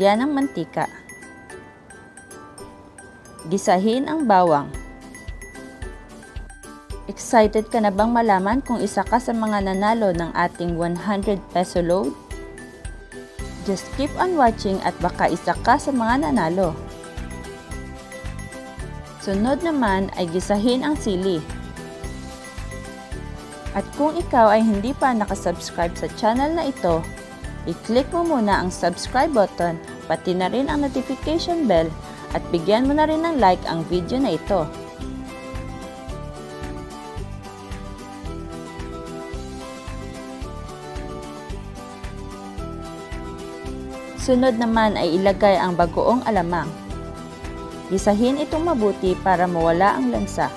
lagyan ng mantika. Gisahin ang bawang. Excited ka na bang malaman kung isa ka sa mga nanalo ng ating 100 peso load? Just keep on watching at baka isa ka sa mga nanalo. Sunod naman ay gisahin ang sili. At kung ikaw ay hindi pa nakasubscribe sa channel na ito, i-click mo muna ang subscribe button, pati na rin ang notification bell at bigyan mo na rin ng like ang video na ito. Sunod naman ay ilagay ang bagoong alamang. Gisahin itong mabuti para mawala ang lansa.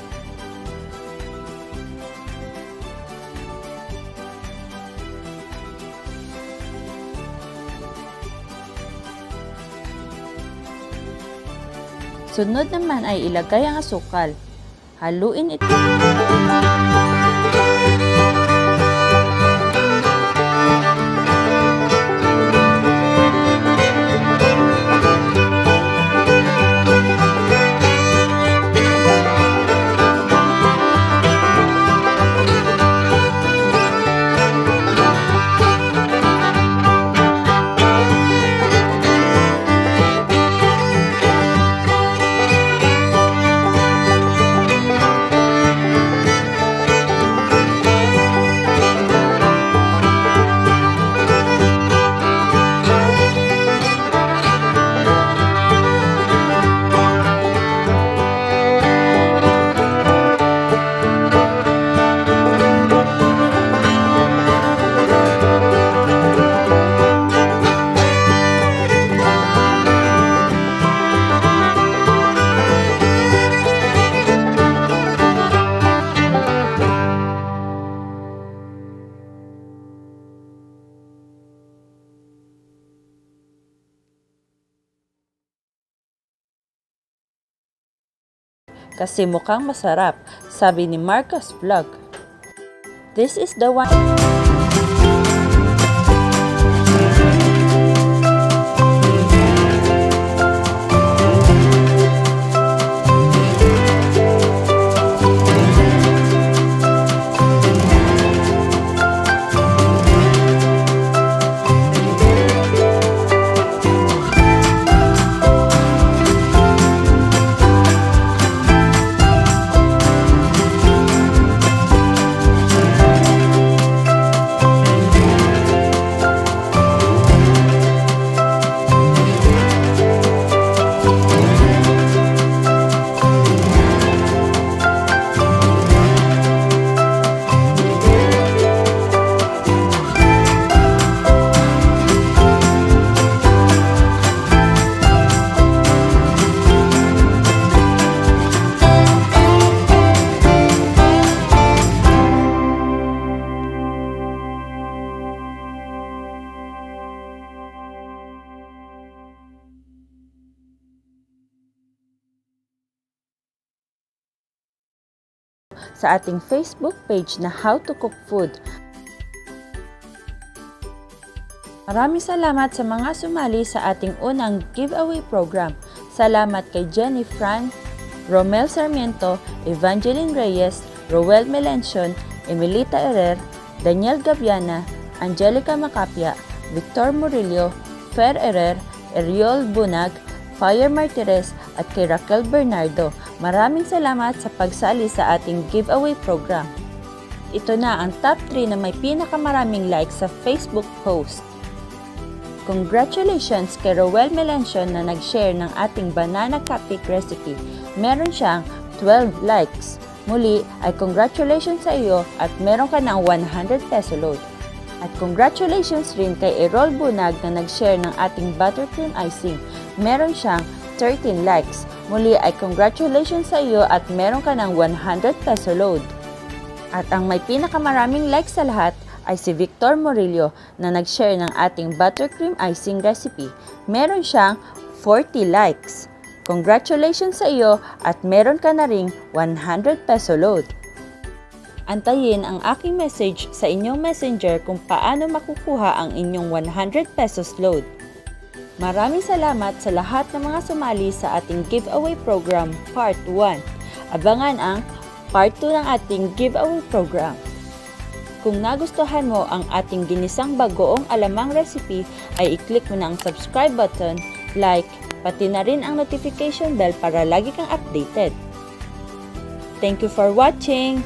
Sunod naman ay ilagay ang asukal. Haluin ito. Kasi mukhang masarap, sabi ni Marcus Vlog. This is the one. Sa ating Facebook page na How to Cook Food. Maraming salamat sa mga sumali sa ating unang giveaway program. Salamat kay Jenny Fran, Romel Sarmiento, Evangeline Reyes, Roel Melencio, Emilita Herrer, Daniel Gabiana, Angelica Macapia, Victor Murillo, Fer Herrer, Eriol Bunag, Fire Martires at kay Raquel Bernardo. Maraming salamat sa pagsali sa ating giveaway program. Ito na ang top 3 na may pinakamaraming likes sa Facebook post. Congratulations kay Roel Melencio na nag-share ng ating banana cupcake recipe. Meron siyang 12 likes. Muli ay congratulations sa iyo at meron ka ng 100 peso load. At congratulations rin kay Errol Bunag na nag-share ng ating buttercream icing. Meron siyang 13 likes. Muli ay congratulations sa iyo at meron ka ng 100 peso load. At ang may pinakamaraming likes sa lahat ay si Victor Murillo na nag-share ng ating buttercream icing recipe. Meron siyang 40 likes. Congratulations sa iyo at meron ka na ring 100 peso load. Antayin ang aking message sa inyong messenger kung paano makukuha ang inyong 100 pesos load. Maraming salamat sa lahat ng mga sumali sa ating giveaway program Part 1. Abangan ang Part 2 ng ating giveaway program. Kung nagustuhan mo ang ating ginisang bagoong alamang recipe, ay i-click mo na ang subscribe button, like, pati na rin ang notification bell para lagi kang updated. Thank you for watching!